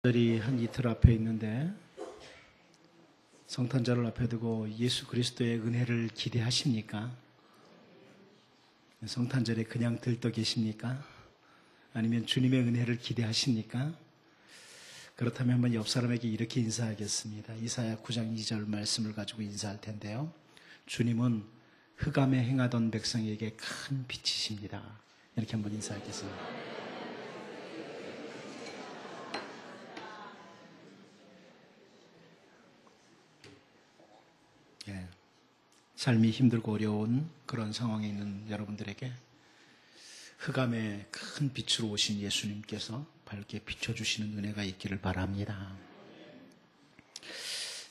들이 한 이틀 앞에 있는데 성탄절을 앞에 두고 예수 그리스도의 은혜를 기대하십니까? 성탄절에 그냥 들떠 계십니까? 아니면 주님의 은혜를 기대하십니까? 그렇다면 한번 옆 사람에게 이렇게 인사하겠습니다. 이사야 9장 2절 말씀을 가지고 인사할 텐데요. 주님은 흑암에 행하던 백성에게 큰 빛이십니다. 이렇게 한번 인사하겠습니다. 삶이 힘들고 어려운 그런 상황에 있는 여러분들에게 흑암에 큰 빛으로 오신 예수님께서 밝게 비춰주시는 은혜가 있기를 바랍니다.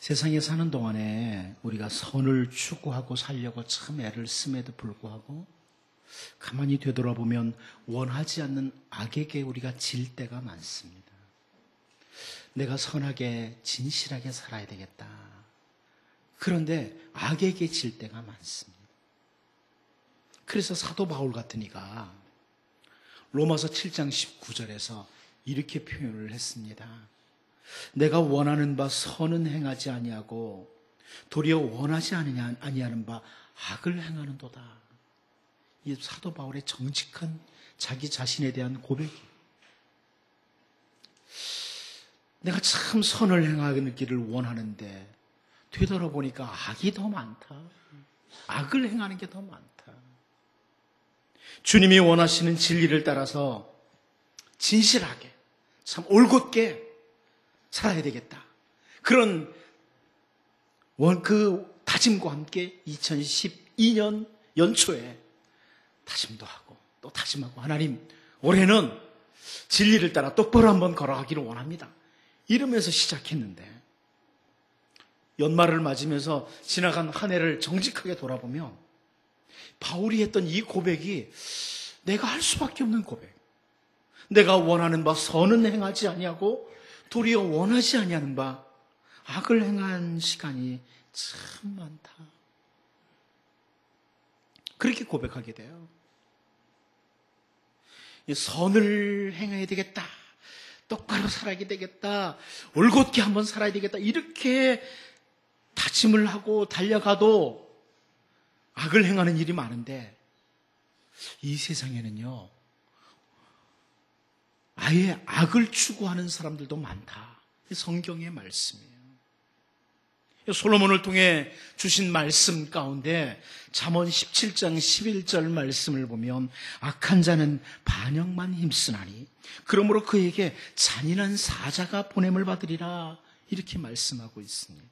세상에 사는 동안에 우리가 선을 추구하고 살려고 참 애를 씀에도 불구하고 가만히 되돌아보면 원하지 않는 악에게 우리가 질 때가 많습니다. 내가 선하게 진실하게 살아야 되겠다. 그런데 악에게 질 때가 많습니다. 그래서 사도 바울 같은 이가 로마서 7장 19절에서 이렇게 표현을 했습니다. 내가 원하는 바 선은 행하지 아니하고 도리어 원하지 아니하는 바 악을 행하는도다. 이 사도 바울의 정직한 자기 자신에 대한 고백이에요. 내가 참 선을 행하기를 원하는데 되돌아보니까 악이 더 많다. 악을 행하는 게 더 많다. 주님이 원하시는 진리를 따라서 진실하게 참 올곧게 살아야 되겠다. 그런 그 다짐과 함께 2012년 연초에 다짐도 하고 또 다짐하고 하나님 올해는 진리를 따라 똑바로 한번 걸어가기를 원합니다. 이러면서 시작했는데 연말을 맞으면서 지나간 한 해를 정직하게 돌아보면 바울이 했던 이 고백이 내가 할 수밖에 없는 고백. 내가 원하는 바 선은 행하지 아니하고 도리어 원하지 아니하는 바 악을 행한 시간이 참 많다. 그렇게 고백하게 돼요. 선을 행해야 되겠다. 똑바로 살아야 되겠다. 올곧게 한번 살아야 되겠다. 이렇게 다짐을 하고 달려가도 악을 행하는 일이 많은데 이 세상에는요 아예 악을 추구하는 사람들도 많다. 성경의 말씀이에요. 솔로몬을 통해 주신 말씀 가운데 잠언 17장 11절 말씀을 보면 악한 자는 반역만 힘쓰나니 그러므로 그에게 잔인한 사자가 보냄을 받으리라 이렇게 말씀하고 있습니다.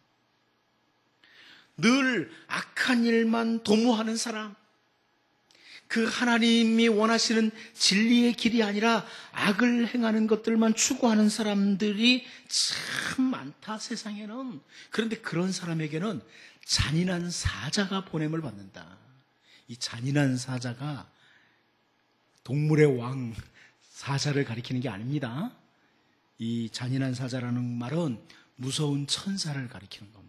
늘 악한 일만 도모하는 사람, 그 하나님이 원하시는 진리의 길이 아니라 악을 행하는 것들만 추구하는 사람들이 참 많다, 세상에는. 그런데 그런 사람에게는 잔인한 사자가 보냄을 받는다. 이 잔인한 사자가 동물의 왕, 사자를 가리키는 게 아닙니다. 이 잔인한 사자라는 말은 무서운 천사를 가리키는 겁니다.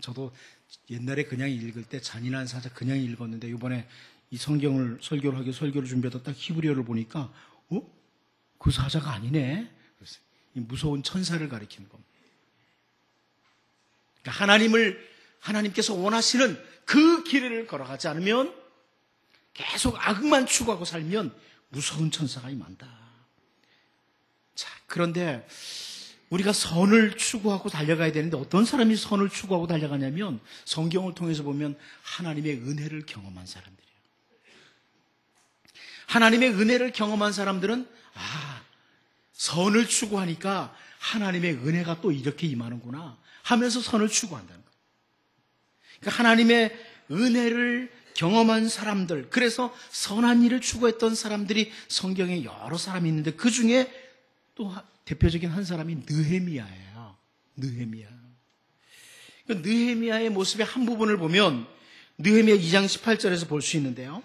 저도 옛날에 그냥 읽을 때 잔인한 사자 그냥 읽었는데 이번에 이 성경을 설교를 하기 설교를 준비하다 딱 히브리어를 보니까 그 사자가 아니네. 그래서 이 무서운 천사를 가리키는 겁니다. 그러니까 하나님께서 원하시는 그 길을 걸어가지 않으면 계속 악만 추구하고 살면 무서운 천사가 임한다. 자, 그런데 우리가 선을 추구하고 달려가야 되는데 어떤 사람이 선을 추구하고 달려가냐면 성경을 통해서 보면 하나님의 은혜를 경험한 사람들이에요. 하나님의 은혜를 경험한 사람들은 선을 추구하니까 하나님의 은혜가 또 이렇게 임하는구나 하면서 선을 추구한다는 거예요. 그러니까 하나님의 은혜를 경험한 사람들, 그래서 선한 일을 추구했던 사람들이 성경에 여러 사람이 있는데 그 중에 또 대표적인 한 사람이 느헤미야예요. 느헤미야의 모습의 한 부분을 보면 느헤미야 2장 18절에서 볼 수 있는데요.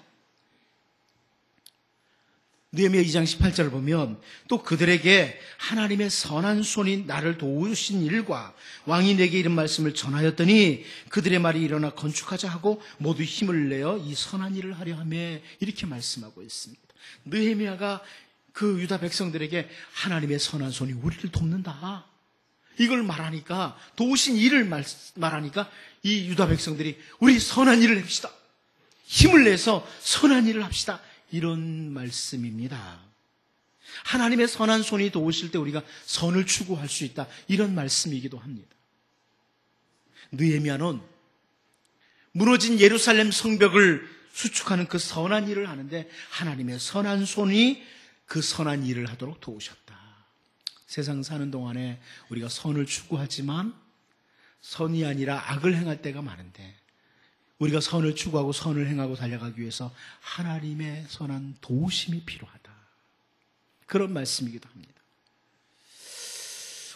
느헤미야 2장 18절을 보면 또 그들에게 하나님의 선한 손이 나를 도우신 일과 왕이 내게 이런 말씀을 전하였더니 그들의 말이 일어나 건축하자 하고 모두 힘을 내어 이 선한 일을 하려 하며 이렇게 말씀하고 있습니다. 느헤미야가 그 유다 백성들에게 하나님의 선한 손이 우리를 돕는다. 이걸 말하니까, 도우신 일을 말하니까 이 유다 백성들이 우리 선한 일을 합시다. 힘을 내서 선한 일을 합시다. 이런 말씀입니다. 하나님의 선한 손이 도우실 때 우리가 선을 추구할 수 있다. 이런 말씀이기도 합니다. 느헤미야는 무너진 예루살렘 성벽을 수축하는 그 선한 일을 하는데 하나님의 선한 손이 그 선한 일을 하도록 도우셨다. 세상 사는 동안에 우리가 선을 추구하지만 선이 아니라 악을 행할 때가 많은데, 우리가 선을 추구하고 선을 행하고 달려가기 위해서 하나님의 선한 도우심이 필요하다. 그런 말씀이기도 합니다.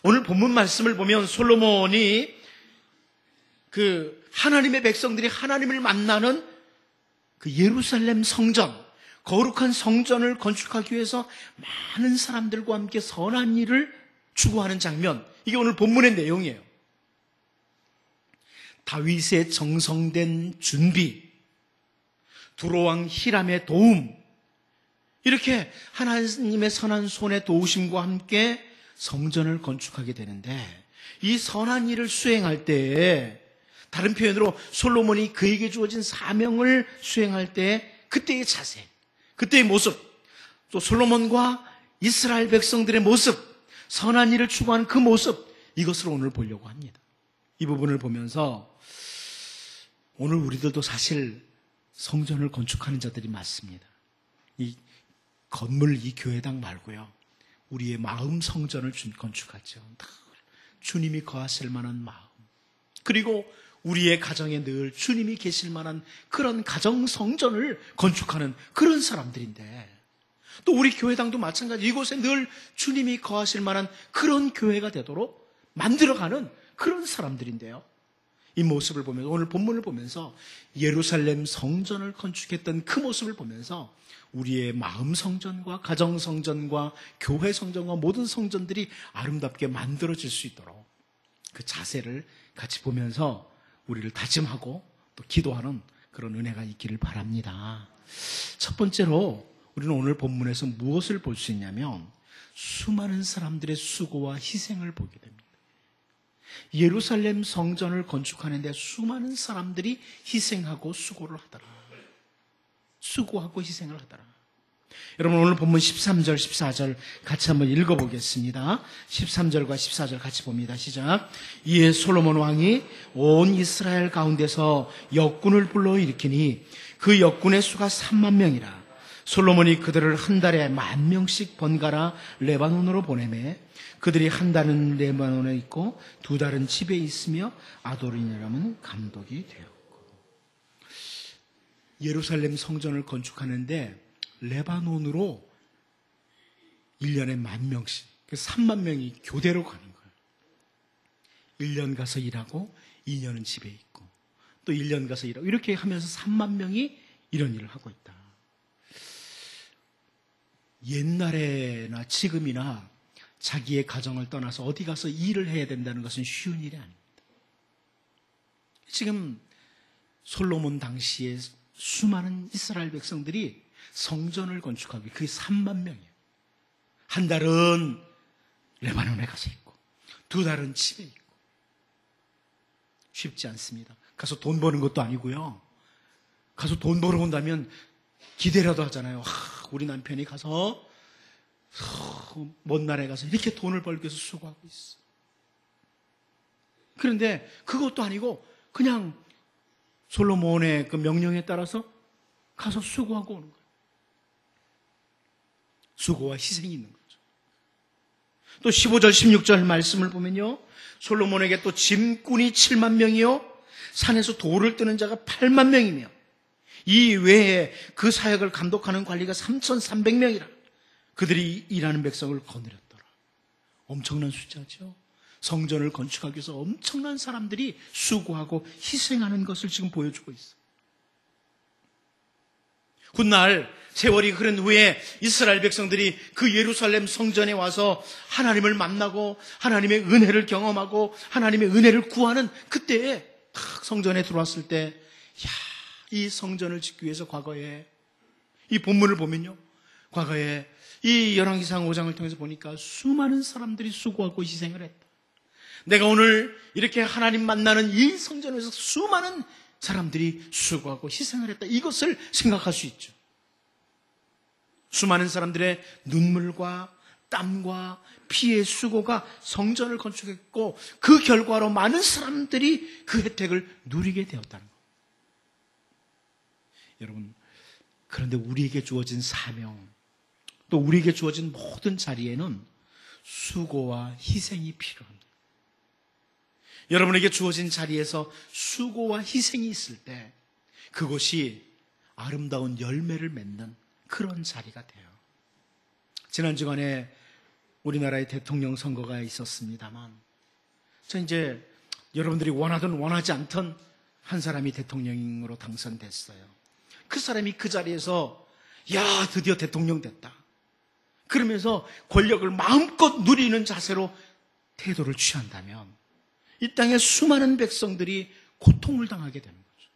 오늘 본문 말씀을 보면 솔로몬이 그 하나님의 백성들이 하나님을 만나는 그 예루살렘 성전, 거룩한 성전을 건축하기 위해서 많은 사람들과 함께 선한 일을 추구하는 장면, 이게 오늘 본문의 내용이에요. 다윗의 정성된 준비, 두로왕 히람의 도움, 이렇게 하나님의 선한 손의 도우심과 함께 성전을 건축하게 되는데, 이 선한 일을 수행할 때에, 다른 표현으로 솔로몬이 그에게 주어진 사명을 수행할 때 그때의 자세, 그때의 모습, 또 솔로몬과 이스라엘 백성들의 모습, 선한 일을 추구하는 그 모습, 이것을 오늘 보려고 합니다. 이 부분을 보면서 오늘 우리들도 사실 성전을 건축하는 자들이 많습니다. 이 건물, 이 교회당 말고요, 우리의 마음 성전을 건축하죠. 주님이 거하실 만한 마음, 그리고 우리의 가정에 늘 주님이 계실 만한 그런 가정 성전을 건축하는 그런 사람들인데, 또 우리 교회당도 마찬가지, 이곳에 늘 주님이 거하실 만한 그런 교회가 되도록 만들어가는 그런 사람들인데요. 이 모습을 보면서, 오늘 본문을 보면서 예루살렘 성전을 건축했던 그 모습을 보면서 우리의 마음 성전과 가정 성전과 교회 성전과 모든 성전들이 아름답게 만들어질 수 있도록 그 자세를 같이 보면서 우리를 다짐하고 또 기도하는 그런 은혜가 있기를 바랍니다. 첫 번째로 우리는 오늘 본문에서 무엇을 볼 수 있냐면 수많은 사람들의 수고와 희생을 보게 됩니다. 예루살렘 성전을 건축하는데 수많은 사람들이 희생하고 수고를 하더라. 수고하고 희생을 하더라. 여러분, 오늘 본문 13절, 14절 같이 한번 읽어보겠습니다. 13절과 14절 같이 봅니다. 시작. 이에 솔로몬 왕이 온 이스라엘 가운데서 역군을 불러일으키니 그 역군의 수가 3만 명이라. 솔로몬이 그들을 한 달에 10,000명씩 번갈아 레바논으로 보내매 그들이 한 달은 레바논에 있고 두 달은 집에 있으며 아도니람은 감독이 되었고. 예루살렘 성전을 건축하는데 레바논으로 1년에 10,000명씩, 3만 명이 교대로 가는 거예요. 1년 가서 일하고 2년은 집에 있고 또 1년 가서 일하고, 이렇게 하면서 3만 명이 이런 일을 하고 있다. 옛날에나 지금이나 자기의 가정을 떠나서 어디 가서 일을 해야 된다는 것은 쉬운 일이 아닙니다. 지금 솔로몬 당시에 수많은 이스라엘 백성들이 성전을 건축하기, 그게 3만 명이에요. 한 달은 레바논에 가서 있고 두 달은 집에 있고. 쉽지 않습니다. 가서 돈 버는 것도 아니고요. 가서 돈 벌어 온다면 기대라도 하잖아요. 우리 남편이 가서 먼 나라에 가서 이렇게 돈을 벌기 위해서 수고하고 있어. 그런데 그것도 아니고 그냥 솔로몬의 그 명령에 따라서 가서 수고하고 오는 거예요. 수고와 희생이 있는 거죠. 또 15절 16절 말씀을 보면요, 솔로몬에게 또 짐꾼이 7만 명이요 산에서 돌을 뜨는 자가 8만 명이며 이 외에 그 사역을 감독하는 관리가 3,300명이라. 그들이 일하는 백성을 거느렸더라. 엄청난 숫자죠. 성전을 건축하기 위해서 엄청난 사람들이 수고하고 희생하는 것을 지금 보여주고 있어요. 훗날 세월이 흐른 후에 이스라엘 백성들이 그 예루살렘 성전에 와서 하나님을 만나고 하나님의 은혜를 경험하고 하나님의 은혜를 구하는 그때에 딱 성전에 들어왔을 때, 이 성전을 짓기 위해서 과거에, 이 본문을 보면요, 과거에 이 열왕기상 5장을 통해서 보니까 수많은 사람들이 수고하고 희생을 했다. 내가 오늘 이렇게 하나님 만나는 이 성전에서 수많은 사람들이 수고하고 희생을 했다. 이것을 생각할 수 있죠. 수많은 사람들의 눈물과 땀과 피의 수고가 성전을 건축했고 그 결과로 많은 사람들이 그 혜택을 누리게 되었다는 것. 여러분, 그런데 우리에게 주어진 사명, 또 우리에게 주어진 모든 자리에는 수고와 희생이 필요합니다. 여러분에게 주어진 자리에서 수고와 희생이 있을 때 그것이 아름다운 열매를 맺는 그런 자리가 돼요. 지난 주간에 우리나라의 대통령 선거가 있었습니다만, 저 이제 여러분들이 원하든 원하지 않든 한 사람이 대통령으로 당선됐어요. 그 사람이 그 자리에서 야, 드디어 대통령 됐다. 그러면서 권력을 마음껏 누리는 자세로 태도를 취한다면 이 땅의 수많은 백성들이 고통을 당하게 되는 거죠.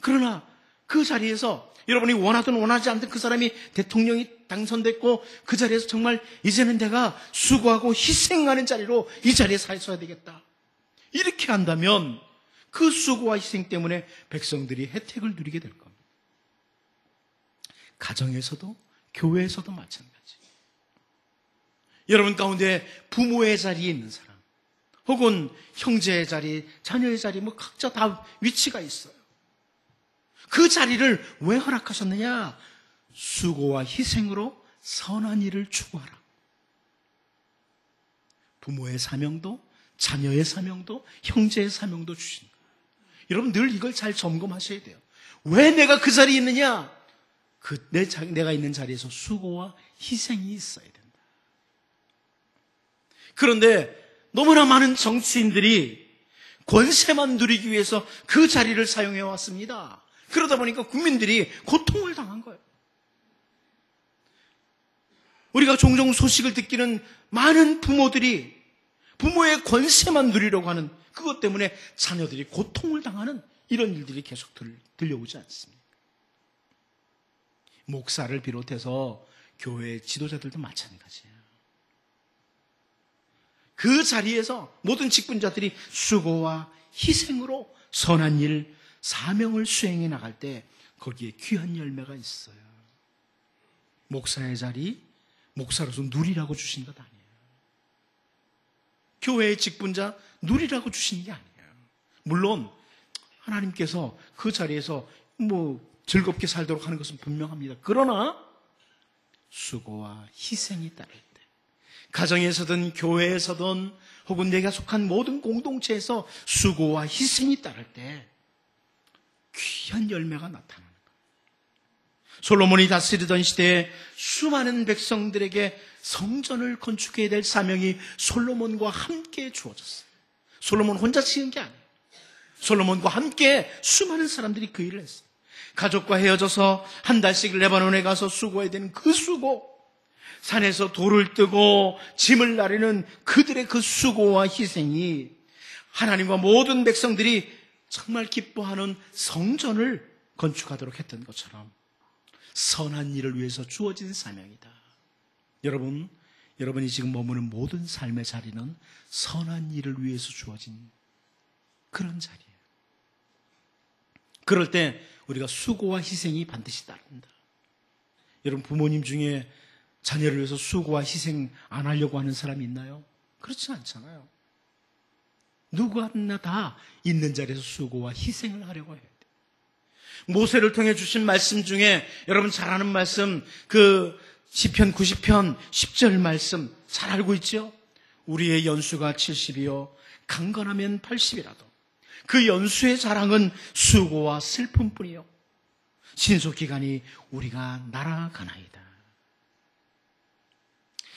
그러나 그 자리에서 여러분이 원하든 원하지 않든 그 사람이 대통령이 당선됐고 그 자리에서 정말 이제는 내가 수고하고 희생하는 자리로 이 자리에 서 있어야 되겠다. 이렇게 한다면 그 수고와 희생 때문에 백성들이 혜택을 누리게 될 겁니다. 가정에서도 교회에서도 마찬가지. 여러분 가운데 부모의 자리에 있는 사람, 혹은 형제의 자리, 자녀의 자리, 뭐 각자 다 위치가 있어요. 그 자리를 왜 허락하셨느냐? 수고와 희생으로 선한 일을 추구하라. 부모의 사명도, 자녀의 사명도, 형제의 사명도 주신 거예요. 여러분 늘 이걸 잘 점검하셔야 돼요. 왜 내가 그 자리에 있느냐? 내가 있는 자리에서 수고와 희생이 있어야 된다. 그런데 너무나 많은 정치인들이 권세만 누리기 위해서 그 자리를 사용해 왔습니다. 그러다 보니까 국민들이 고통을 당한 거예요. 우리가 종종 소식을 듣기는 많은 부모들이 부모의 권세만 누리려고 하는 그것 때문에 자녀들이 고통을 당하는 이런 일들이 계속 들려오지 않습니까? 목사를 비롯해서 교회 지도자들도 마찬가지예요. 그 자리에서 모든 직분자들이 수고와 희생으로 선한 일, 사명을 수행해 나갈 때 거기에 귀한 열매가 있어요. 목사의 자리, 목사로서 누리라고 주신 것 아니에요. 교회의 직분자 누리라고 주신 게 아니에요. 물론 하나님께서 그 자리에서 즐겁게 살도록 하는 것은 분명합니다. 그러나 수고와 희생이 따를 때, 가정에서든 교회에서든 혹은 내가 속한 모든 공동체에서 수고와 희생이 따를 때 귀한 열매가 나타나는 거예요. 솔로몬이 다스리던 시대에 수많은 백성들에게 성전을 건축해야 될 사명이 솔로몬과 함께 주어졌어요. 솔로몬 혼자 지은 게 아니에요. 솔로몬과 함께 수많은 사람들이 그 일을 했어요. 가족과 헤어져서 한 달씩 레바논에 가서 수고해야 되는 그 수고, 산에서 돌을 뜨고 짐을 나르는 그들의 그 수고와 희생이 하나님과 모든 백성들이 정말 기뻐하는 성전을 건축하도록 했던 것처럼 선한 일을 위해서 주어진 사명이다. 여러분이 지금 머무는 모든 삶의 자리는 선한 일을 위해서 주어진 그런 자리예요. 그럴 때 우리가 수고와 희생이 반드시 따른다. 여러분 부모님 중에 자녀를 위해서 수고와 희생 안 하려고 하는 사람이 있나요? 그렇지 않잖아요. 누구나 다 있는 자리에서 수고와 희생을 하려고 해야 돼요. 모세를 통해 주신 말씀 중에 여러분 잘 아는 말씀, 그 시편 90편 10절 말씀 잘 알고 있죠? 우리의 연수가 70이요 강건하면 80이라도 그 연수의 자랑은 수고와 슬픔뿐이요 신속기간이 우리가 날아가나이다.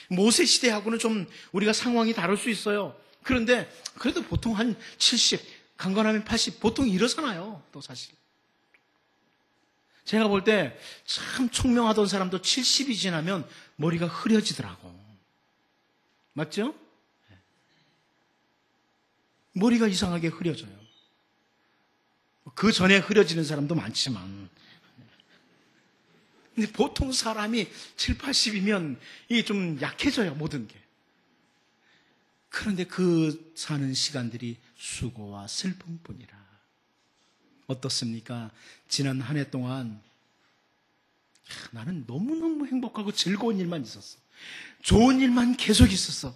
모세 시대하고는 좀 우리가 상황이 다를 수 있어요. 그런데 그래도 보통 한 70, 강건하면 80 보통 이러잖아요. 또 사실 제가 볼 때 참 총명하던 사람도 70이 지나면 머리가 흐려지더라고. 맞죠? 머리가 이상하게 흐려져요. 그 전에 흐려지는 사람도 많지만 근데 보통 사람이 7, 80이면 이게 좀 약해져요, 모든 게. 그런데 그 사는 시간들이 수고와 슬픔뿐이라. 어떻습니까? 지난 한 해 동안 나는 너무너무 행복하고 즐거운 일만 있었어. 좋은 일만 계속 있었어.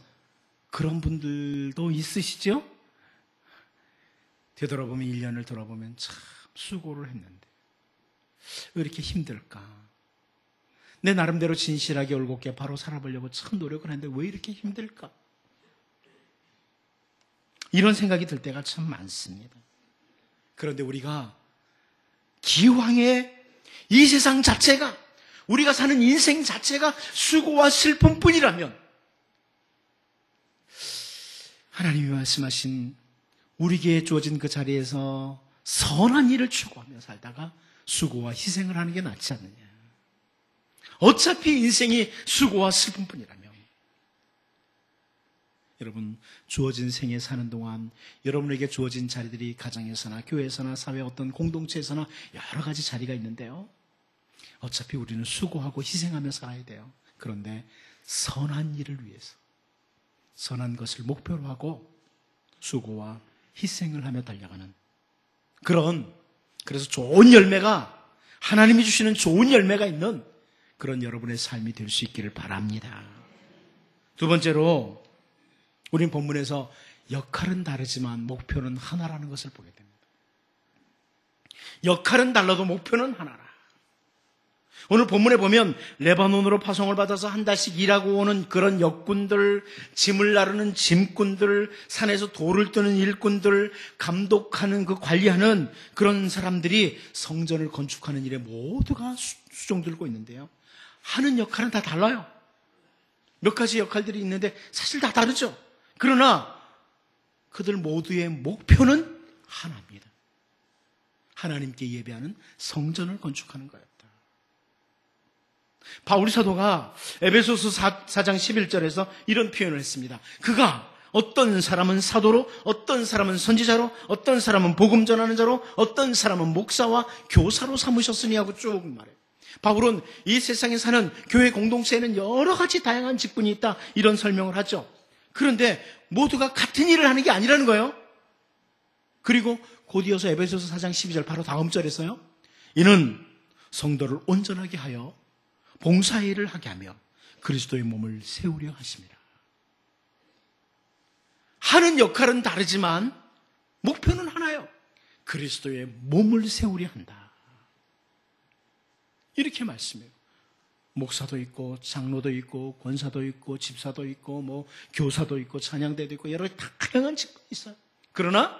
그런 분들도 있으시죠? 되돌아보면 1년을 돌아보면 참 수고를 했는데 왜 이렇게 힘들까? 내 나름대로 진실하게 올곧게 바로 살아보려고 참 노력을 했는데 왜 이렇게 힘들까? 이런 생각이 들 때가 참 많습니다. 그런데 우리가 기왕에 이 세상 자체가, 우리가 사는 인생 자체가 수고와 슬픔뿐이라면 하나님이 말씀하신 우리에게 주어진 그 자리에서 선한 일을 추구하며 살다가 수고와 희생을 하는 게 낫지 않느냐. 어차피 인생이 수고와 슬픔뿐이라면 여러분, 주어진 생에 사는 동안 여러분에게 주어진 자리들이 가정에서나 교회에서나 사회 어떤 공동체에서나 여러 가지 자리가 있는데요. 어차피 우리는 수고하고 희생하며 살아야 돼요. 그런데 선한 일을 위해서 선한 것을 목표로 하고 수고와 희생을 하며 달려가는 그래서 좋은 열매가, 하나님이 주시는 좋은 열매가 있는 그런 여러분의 삶이 될 수 있기를 바랍니다. 두 번째로 우린 본문에서 역할은 다르지만 목표는 하나라는 것을 보게 됩니다. 역할은 달라도 목표는 하나라. 오늘 본문에 보면 레바논으로 파송을 받아서 한 달씩 일하고 오는 그런 역군들, 짐을 나르는 짐꾼들, 산에서 돌을 뜨는 일꾼들, 감독하는 그 관리하는 그런 사람들이 성전을 건축하는 일에 모두가 수종 들고 있는데요. 하는 역할은 다 달라요. 몇 가지 역할들이 있는데 사실 다 다르죠. 그러나 그들 모두의 목표는 하나입니다. 하나님께 예배하는 성전을 건축하는 거였다. 바울 사도가 에베소서 4장 11절에서 이런 표현을 했습니다. 그가 어떤 사람은 사도로, 어떤 사람은 선지자로, 어떤 사람은 복음 전하는 자로, 어떤 사람은 목사와 교사로 삼으셨으니 하고 쭉 말해요. 바울은 이 세상에 사는 교회 공동체에는 여러 가지 다양한 직분이 있다, 이런 설명을 하죠. 그런데 모두가 같은 일을 하는 게 아니라는 거예요. 그리고 곧이어서 에베소서 4장 12절 바로 다음 절에서요. 이는 성도를 온전하게 하여 봉사의 일을 하게 하며 그리스도의 몸을 세우려 하십니다. 하는 역할은 다르지만 목표는 하나요. 그리스도의 몸을 세우려 한다. 이렇게 말씀해요. 목사도 있고 장로도 있고 권사도 있고 집사도 있고 뭐 교사도 있고 찬양대도 있고 여러 다양한 직분이 있어요. 그러나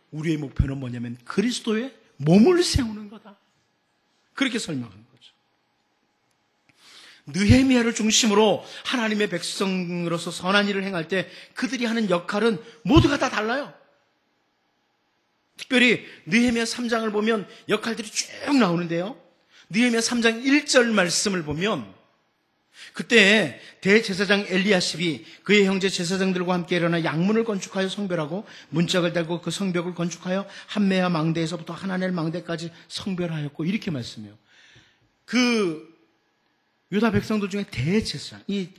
우리의 목표는 뭐냐면 그리스도의 몸을 세우는 거다. 그렇게 설명하는 거죠. 느헤미야를 중심으로 하나님의 백성으로서 선한 일을 행할 때 그들이 하는 역할은 모두가 다 달라요. 특별히 느헤미야 3장을 보면 역할들이 쭉 나오는데요. 느헤미야 3장 1절 말씀을 보면 그때 대제사장 엘리야십이 그의 형제 제사장들과 함께 일어나 양문을 건축하여 성별하고 문짝을 달고 그 성벽을 건축하여 한메아 망대에서부터 하나넬 망대까지 성별하였고 이렇게 말씀해요. 그 유다 백성들 중에 대제사장, 이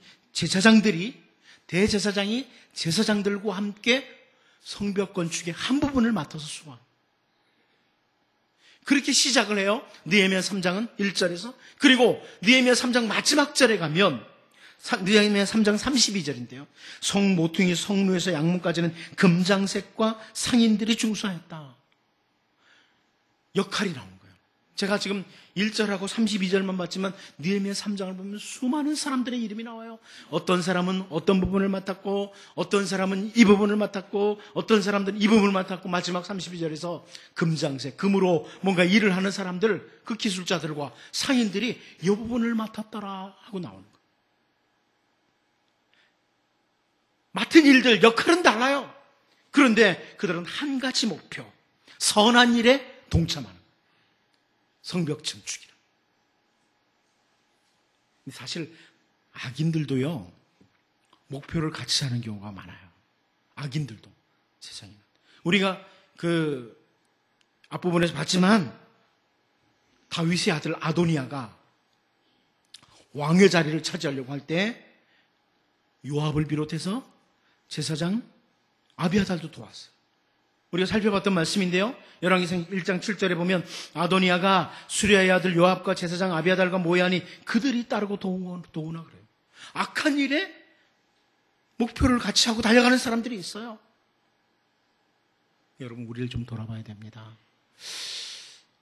대제사장이 제사장들과 함께 성벽 건축의 한 부분을 맡아서 수고합니다. 그렇게 시작을 해요. 느헤미야 3장은 1절에서. 그리고 느헤미야 3장 마지막 절에 가면 느헤미야 3장 32절인데요. 성 모퉁이 성루에서 양문까지는 금장색과 상인들이 중수하였다. 역할이 나온 거예요. 제가 지금 1절하고 32절만 봤지만 느헤미야 3장을 보면 수많은 사람들의 이름이 나와요. 어떤 사람은 어떤 부분을 맡았고 어떤 사람은 이 부분을 맡았고 어떤 사람들은 이 부분을 맡았고 마지막 32절에서 금장색, 금으로 뭔가 일을 하는 사람들, 그 기술자들과 상인들이 이 부분을 맡았더라 하고 나오는 거예요. 맡은 일들, 역할은 달라요. 그런데 그들은 한 가지 목표, 선한 일에 동참하는 성벽 증축이라. 사실 악인들도요 목표를 같이 하는 경우가 많아요. 악인들도 세상에는. 우리가 그 앞부분에서 봤지만 다윗의 아들 아도니아가 왕의 자리를 차지하려고 할 때 요압을 비롯해서 제사장 아비아달도 도왔어요. 우리가 살펴봤던 말씀인데요. 열왕기상 1장 7절에 보면 아도니아가 수리아의 아들 요압과 제사장 아비아달과 모여하니 그들이 따르고 도우나 그래요. 악한 일에 목표를 같이 하고 달려가는 사람들이 있어요. 여러분, 우리를 좀 돌아봐야 됩니다.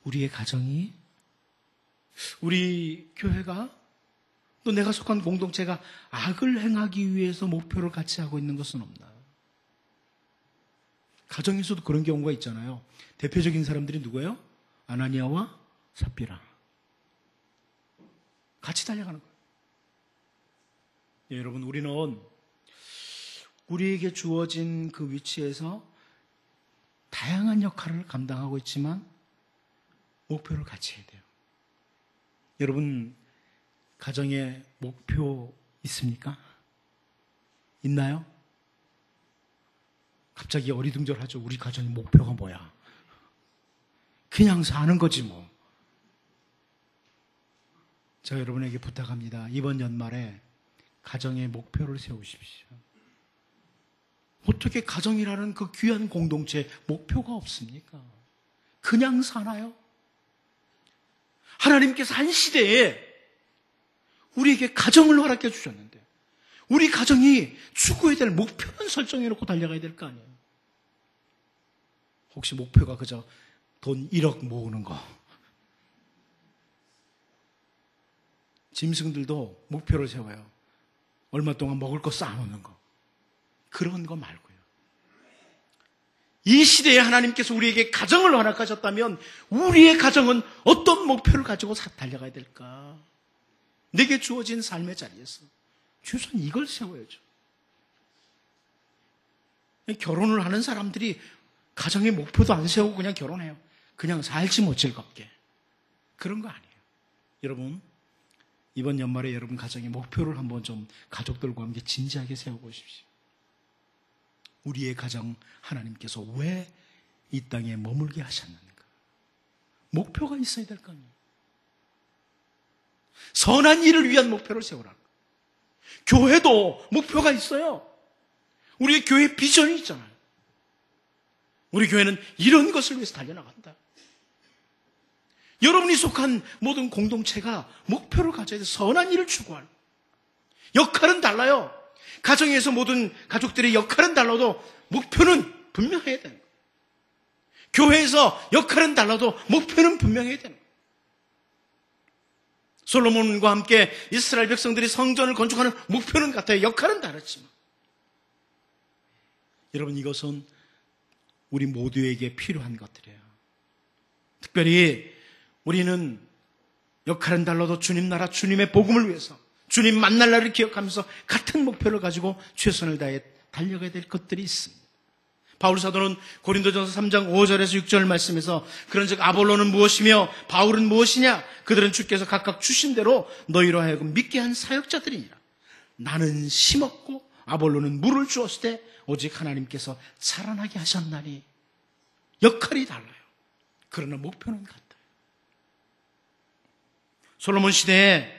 우리의 가정이, 우리 교회가, 또 내가 속한 공동체가 악을 행하기 위해서 목표를 같이 하고 있는 것은 없나요? 가정에서도 그런 경우가 있잖아요. 대표적인 사람들이 누구예요? 아나니아와 삽비라. 같이 달려가는 거예요. 예, 여러분, 우리는 우리에게 주어진 그 위치에서 다양한 역할을 감당하고 있지만 목표를 같이 해야 돼요. 여러분, 가정에 목표 있습니까? 있나요? 갑자기 어리둥절하죠. 우리 가정의 목표가 뭐야? 그냥 사는 거지 뭐. 제가 여러분에게 부탁합니다. 이번 연말에 가정의 목표를 세우십시오. 어떻게 가정이라는 그 귀한 공동체에 목표가 없습니까? 그냥 사나요? 하나님께서 한 시대에 우리에게 가정을 허락해 주셨는데 우리 가정이 추구해야 될 목표는 설정해놓고 달려가야 될 거 아니에요. 혹시 목표가 그저 돈 1억 모으는 거. 짐승들도 목표를 세워요. 얼마 동안 먹을 거 쌓아놓는 거. 그런 거 말고요. 이 시대에 하나님께서 우리에게 가정을 허락하셨다면 우리의 가정은 어떤 목표를 가지고 달려가야 될까? 내게 주어진 삶의 자리에서 최소한 이걸 세워야죠. 결혼을 하는 사람들이 가정의 목표도 안 세우고 그냥 결혼해요. 그냥 살지 못 즐겁게. 그런 거 아니에요. 여러분, 이번 연말에 여러분 가정의 목표를 한번 좀 가족들과 함께 진지하게 세워보십시오. 우리의 가정 하나님께서 왜 이 땅에 머물게 하셨는가? 목표가 있어야 될 거 아니에요. 선한 일을 위한 목표를 세우라. 교회도 목표가 있어요. 우리의 교회 비전이 있잖아요. 우리 교회는 이런 것을 위해서 달려나간다. 여러분이 속한 모든 공동체가 목표를 가져야 돼. 선한 일을 추구할. 역할은 달라요. 가정에서 모든 가족들의 역할은 달라도 목표는 분명해야 되는 거예요. 교회에서 역할은 달라도 목표는 분명해야 되는 거예요. 솔로몬과 함께 이스라엘 백성들이 성전을 건축하는 목표는 같아요. 역할은 다르지만. 여러분, 이것은 우리 모두에게 필요한 것들이에요. 특별히 우리는 역할은 달라도 주님 나라, 주님의 복음을 위해서 주님 만날 날을 기억하면서 같은 목표를 가지고 최선을 다해 달려가야 될 것들이 있습니다. 바울 사도는 고린도전서 3장 5절에서 6절 말씀에서 그런즉 아볼로는 무엇이며 바울은 무엇이냐? 그들은 주께서 각각 주신 대로 너희로 하여금 믿게 한 사역자들이니라. 나는 심었고 아볼로는 물을 주었을 때 오직 하나님께서 자라나게 하셨나니. 역할이 달라요. 그러나 목표는 같아요. 솔로몬 시대에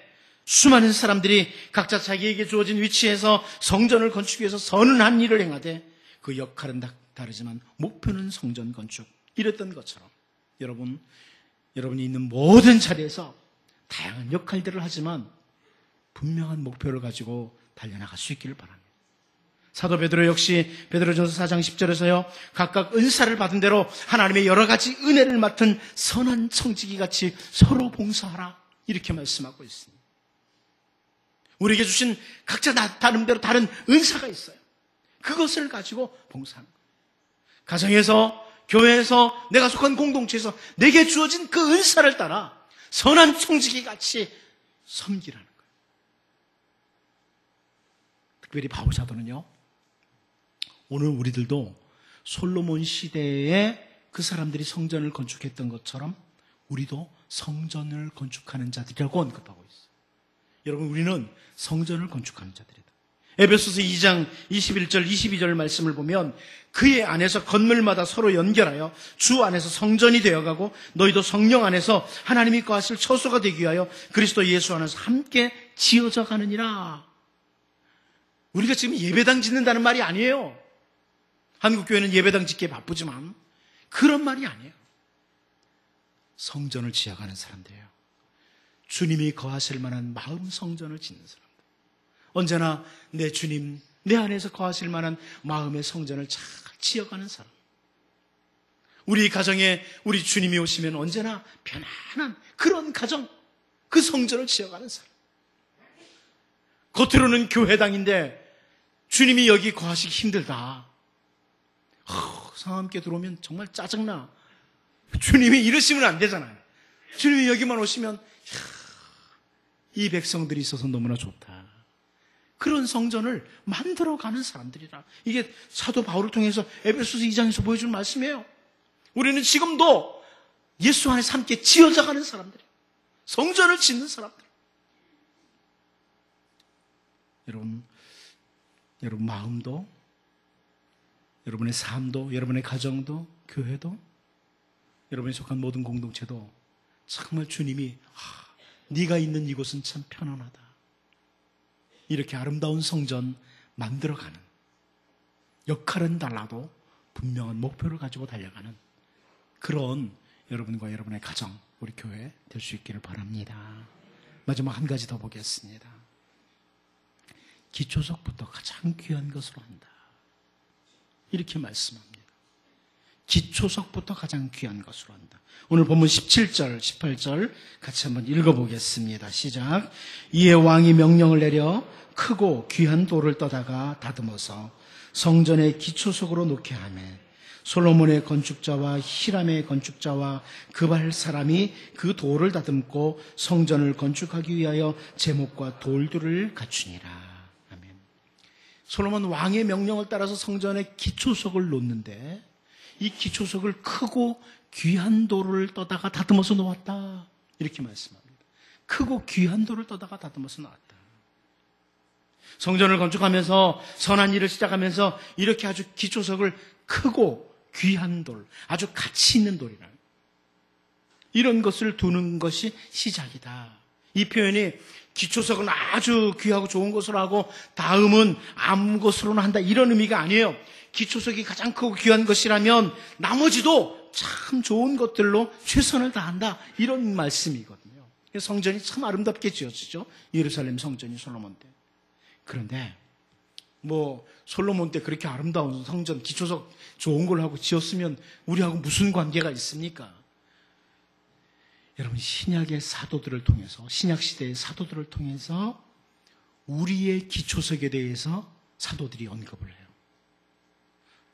수많은 사람들이 각자 자기에게 주어진 위치에서 성전을 건축하기 위해서 선한 일을 행하되 그 역할은 다르지만 목표는 성전 건축. 이랬던 것처럼 여러분이 있는 모든 자리에서 다양한 역할들을 하지만 분명한 목표를 가지고 달려나갈 수 있기를 바랍니다. 사도 베드로 역시 베드로전서 4장 10절에서요. 각각 은사를 받은 대로 하나님의 여러 가지 은혜를 맡은 선한 청지기 같이 서로 봉사하라. 이렇게 말씀하고 있습니다. 우리에게 주신 각자 나름대로 다른 은사가 있어요. 그것을 가지고 봉사하는 거예요. 가정에서, 교회에서, 내가 속한 공동체에서 내게 주어진 그 은사를 따라 선한 청지기 같이 섬기라는 거예요. 특별히 바울 사도는요. 오늘 우리들도 솔로몬 시대에 그 사람들이 성전을 건축했던 것처럼 우리도 성전을 건축하는 자들이라고 언급하고 있어요. 여러분, 우리는 성전을 건축하는 자들이다. 에베소서 2장 21절 22절 말씀을 보면 그의 안에서 건물마다 서로 연결하여 주 안에서 성전이 되어가고 너희도 성령 안에서 하나님이 거하실 처소가 되기 위하여 그리스도 예수 안에서 함께 지어져 가느니라. 우리가 지금 예배당 짓는다는 말이 아니에요. 한국교회는 예배당 짓기에 바쁘지만 그런 말이 아니에요. 성전을 지어가는 사람들이에요. 주님이 거하실 만한 마음 성전을 짓는 사람들. 언제나 내 주님, 내 안에서 거하실 만한 마음의 성전을 잘 지어가는 사람. 우리 가정에 우리 주님이 오시면 언제나 편안한 그런 가정, 그 성전을 지어가는 사람. 겉으로는 교회당인데 주님이 여기 거하시기 힘들다. 상함께 들어오면 정말 짜증나. 주님이 이러시면 안 되잖아요. 주님이 여기만 오시면 이 백성들이 있어서 너무나 좋다. 그런 성전을 만들어가는 사람들이라. 이게 사도 바울을 통해서 에베소서 2장에서 보여준 말씀이에요. 우리는 지금도 예수 안에서 함께 지어져가는 사람들이에요. 성전을 짓는 사람들. 여러분 마음도, 여러분의 삶도, 여러분의 가정도, 교회도, 여러분이 속한 모든 공동체도 정말 주님이 네가 있는 이곳은 참 편안하다. 이렇게 아름다운 성전 만들어가는, 역할은 달라도 분명한 목표를 가지고 달려가는 그런 여러분과 여러분의 가정, 우리 교회 될 수 있기를 바랍니다. 마지막 한 가지 더 보겠습니다. 기초석부터 가장 귀한 것으로 한다. 이렇게 말씀합니다. 기초석부터 가장 귀한 것으로 한다. 오늘 본문 17절, 18절 같이 한번 읽어보겠습니다. 시작. 이에 왕이 명령을 내려 크고 귀한 돌을 떠다가 다듬어서 성전의 기초석으로 놓게 하며 솔로몬의 건축자와 히람의 건축자와 그발 사람이 그 돌을 다듬고 성전을 건축하기 위하여 제목과 돌들을 갖추니라. 아멘. 솔로몬 왕의 명령을 따라서 성전의 기초석을 놓는데 이 기초석을 크고 귀한 돌을 떠다가 다듬어서 놓았다. 이렇게 말씀합니다. 크고 귀한 돌을 떠다가 다듬어서 놓았다. 성전을 건축하면서 선한 일을 시작하면서 이렇게 아주 기초석을 크고 귀한 돌, 아주 가치 있는 돌이라. 이런 것을 두는 것이 시작이다. 이 표현이 기초석은 아주 귀하고 좋은 것으로 하고 다음은 아무 것으로나 한다. 이런 의미가 아니에요. 기초석이 가장 크고 귀한 것이라면 나머지도 참 좋은 것들로 최선을 다한다. 이런 말씀이거든요. 성전이 참 아름답게 지어지죠. 예루살렘 성전이 솔로몬 때. 그런데 솔로몬 때 그렇게 아름다운 성전, 기초석 좋은 걸 하고 지었으면 우리하고 무슨 관계가 있습니까? 여러분, 신약의 사도들을 통해서, 신약시대의 사도들을 통해서 우리의 기초석에 대해서 사도들이 언급을 해요.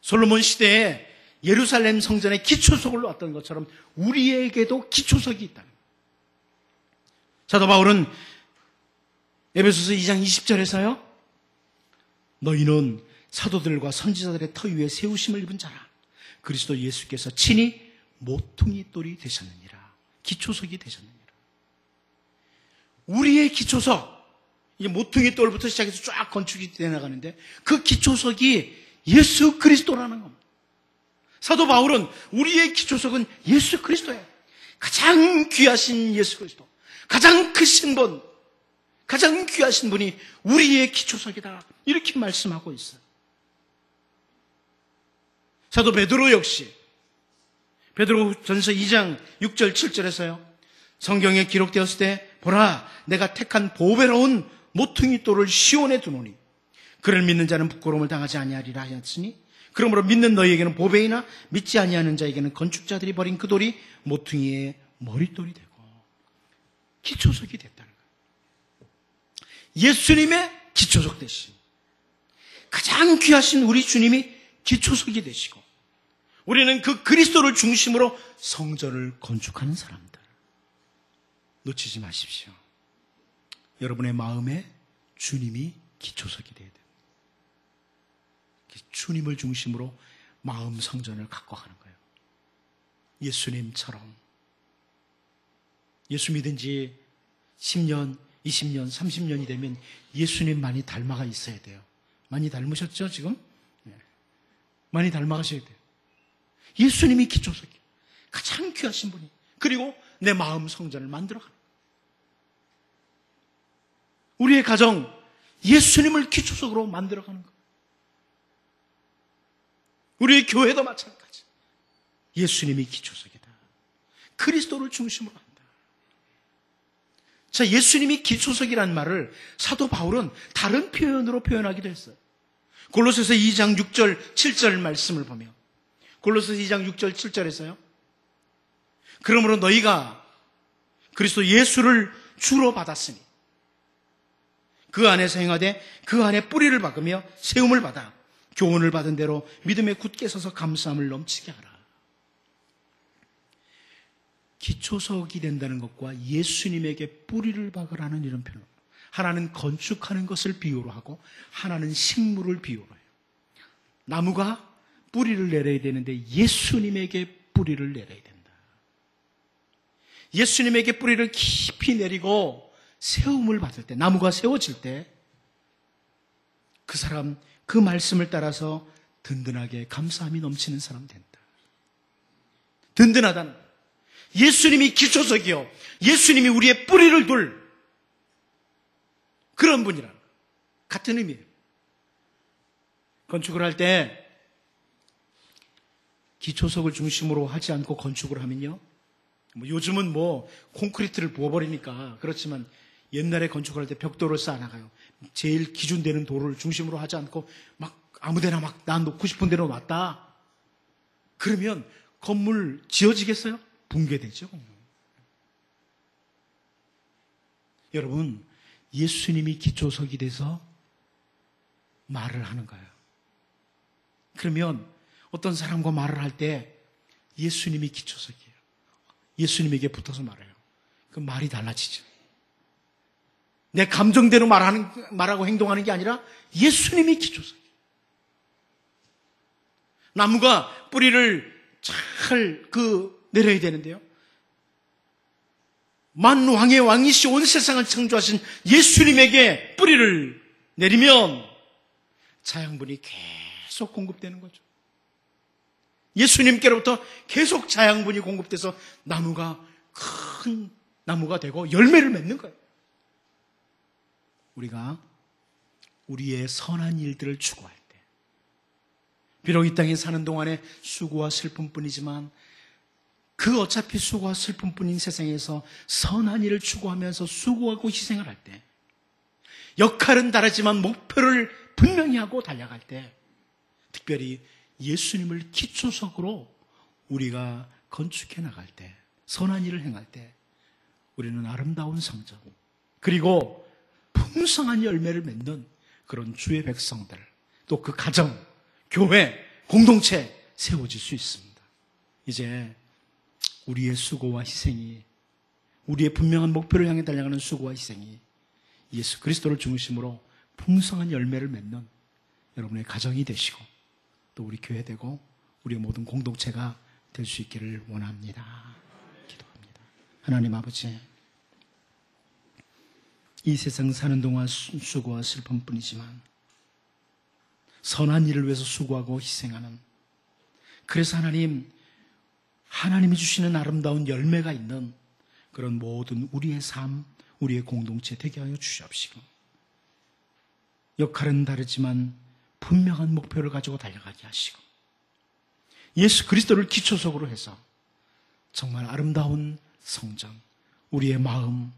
솔로몬 시대에 예루살렘 성전에 기초석을 놓았던 것처럼 우리에게도 기초석이 있다. 사도 바울은 에베소서 2장 20절에서요. 너희는 사도들과 선지자들의 터 위에 세우심을 입은 자라. 그리스도 예수께서 친히 모퉁이 돌이 되셨느니라. 기초석이 되셨느니라. 우리의 기초석, 이게 모퉁이 돌부터 시작해서 쫙 건축이 되어 나가는데 그 기초석이 예수 그리스도라는 겁니다. 사도 바울은 우리의 기초석은 예수 그리스도예요. 가장 귀하신 예수 그리스도, 가장 크신 분, 가장 귀하신 분이 우리의 기초석이다. 이렇게 말씀하고 있어요. 사도 베드로 역시 베드로전서 2장 6절 7절에서요. 성경에 기록되었을 때 보라 내가 택한 보배로운 모퉁이 돌을 시온에 두노니 그를 믿는 자는 부끄러움을 당하지 아니하리라 하였으니 그러므로 믿는 너희에게는 보배이나 믿지 아니하는 자에게는 건축자들이 버린 그 돌이 모퉁이의 머릿돌이 되고 기초석이 됐다는 거예요. 예수님의 기초석 되신 가장 귀하신 우리 주님이 기초석이 되시고 우리는 그 그리스도를 중심으로 성전을 건축하는 사람들. 놓치지 마십시오. 여러분의 마음에 주님이 기초석이 되어야 됩니다. 주님을 중심으로 마음 성전을 갖고 가는 거예요. 예수님처럼. 예수 믿은 지 10년, 20년, 30년이 되면 예수님만이 닮아가 있어야 돼요. 많이 닮으셨죠, 지금? 많이 닮아가셔야 돼요. 예수님이 기초석이에요. 가장 귀하신 분이. 그리고 내 마음 성전을 만들어가는 거예요. 우리의 가정, 예수님을 기초석으로 만들어가는 거예요. 우리의 교회도 마찬가지. 예수님이 기초석이다. 그리스도를 중심으로 한다. 자, 예수님이 기초석이라는 말을 사도 바울은 다른 표현으로 표현하기도 했어요. 골로새서 2장 6절, 7절 말씀을 보면 골로새서 2장 6절, 7절에서요. 그러므로 너희가 그리스도 예수를 주로 받았으니 그 안에서 행하되 그 안에 뿌리를 박으며 세움을 받아 교훈을 받은 대로 믿음에 굳게 서서 감사함을 넘치게 하라. 기초석이 된다는 것과 예수님에게 뿌리를 박으라는 이런 표현. 하나는 건축하는 것을 비유로 하고 하나는 식물을 비유로 해요. 나무가 뿌리를 내려야 되는데 예수님에게 뿌리를 내려야 된다. 예수님에게 뿌리를 깊이 내리고 세움을 받을 때, 나무가 세워질 때 그 사람, 그 말씀을 따라서 든든하게 감사함이 넘치는 사람 된다. 든든하다는 예수님이 기초석이요, 예수님이 우리의 뿌리를 둘 그런 분이라는 거예요. 같은 의미예요. 건축을 할 때 기초석을 중심으로 하지 않고 건축을 하면요, 요즘은 콘크리트를 부어버리니까 그렇지만 옛날에 건축할 때 벽돌을 쌓아나가요. 제일 기준되는 돌을 중심으로 하지 않고 막 아무데나 막 난 놓고 싶은 대로 놨다. 그러면 건물 지어지겠어요? 붕괴되죠. 여러분, 예수님이 기초석이 돼서 말을 하는 거예요. 그러면 어떤 사람과 말을 할 때 예수님이 기초석이에요. 예수님에게 붙어서 말해요. 그럼 말이 달라지죠. 내 감정대로 말하고 행동하는 게 아니라 예수님이 기초석이에요. 나무가 뿌리를 잘 내려야 되는데요. 만왕의 왕이시 온 세상을 창조하신 예수님에게 뿌리를 내리면 자양분이 계속 공급되는 거죠. 예수님께로부터 계속 자양분이 공급돼서 나무가 큰 나무가 되고 열매를 맺는 거예요. 우리가 우리의 선한 일들을 추구할 때, 비록 이 땅에 사는 동안에 수고와 슬픔뿐이지만 그 어차피 수고와 슬픔뿐인 세상에서 선한 일을 추구하면서 수고하고 희생을 할 때, 역할은 다르지만 목표를 분명히 하고 달려갈 때, 특별히 예수님을 기초석으로 우리가 건축해 나갈 때, 선한 일을 행할 때 우리는 아름다운 성전, 그리고 풍성한 열매를 맺는 그런 주의 백성들, 또 그 가정, 교회, 공동체 세워질 수 있습니다. 이제 우리의 수고와 희생이, 우리의 분명한 목표를 향해 달려가는 수고와 희생이 예수 그리스도를 중심으로 풍성한 열매를 맺는 여러분의 가정이 되시고 또 우리 교회 되고 우리의 모든 공동체가 될 수 있기를 원합니다. 기도합니다. 하나님 아버지, 이 세상 사는 동안 수고와 슬픔뿐이지만 선한 일을 위해서 수고하고 희생하는, 그래서 하나님이 주시는 아름다운 열매가 있는 그런 모든 우리의 삶, 우리의 공동체 되게 하여 주시옵시고, 역할은 다르지만 분명한 목표를 가지고 달려가게 하시고, 예수 그리스도를 기초석으로 해서 정말 아름다운 성전, 우리의 마음,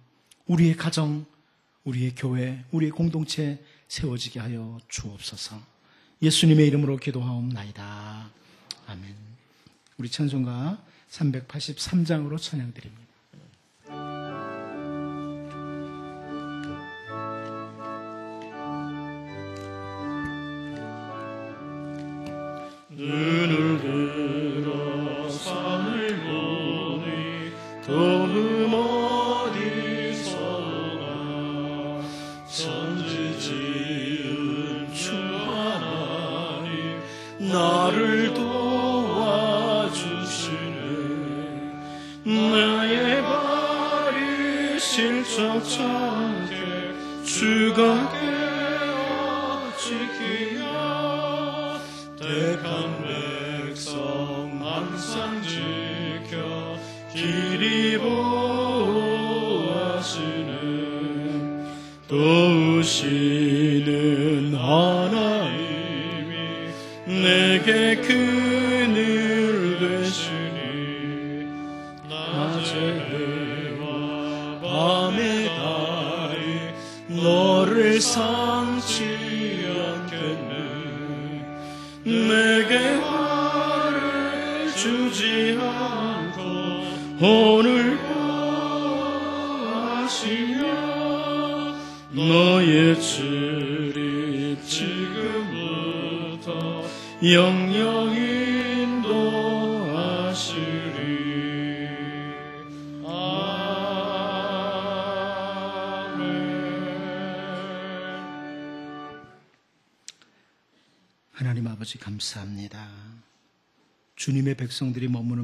우리의 가정, 우리의 교회, 우리의 공동체 세워지게 하여 주옵소서. 예수님의 이름으로 기도하옵나이다. 아멘. 우리 찬송가 383장으로 찬양드립니다. 눈을 들어 산을 보니 도움 어디서나 천지 지은 주 하나님 나를 도와주시네. 나의 발이 실족찮게 주가 깨어지 지키며 택한 백성 항상 지켜 길이 보호하시는 도우시는 하나님이 내게 그늘 되시니 낮의 해와 밤의 달이 너를 상치 않겠네 내게 화를 주지 않고 오늘 보호하시며 너의 출입 지금부터 영영 인도하시리. 하나님 아버지 감사합니다. 주님의 백성들이 머무는